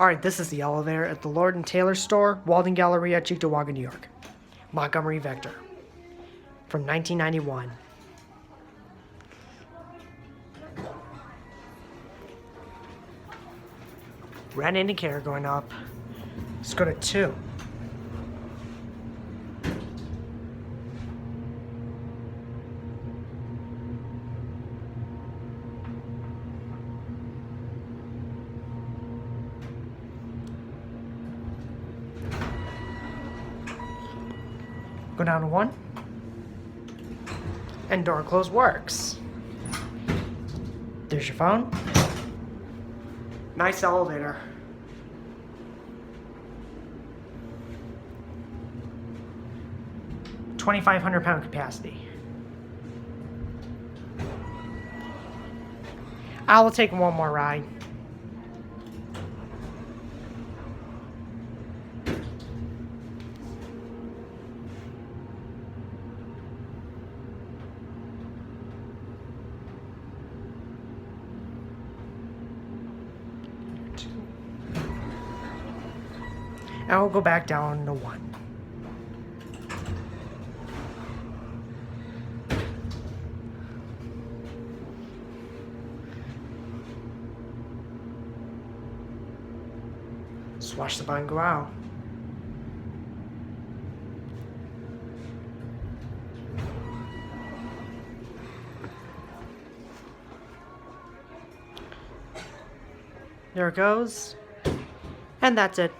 Alright, this is the elevator at the Lord & Taylor store, Walden, Galleria, Cheektowaga, New York. Montgomery Vector. From 1991. Red indicator going up. Let's go to 2. Go down to 1. And door close works. There's your phone. Nice elevator. £2,500 capacity. I will take one more ride. I will go back down to 1. Swash the button, go out. There it goes. And that's it.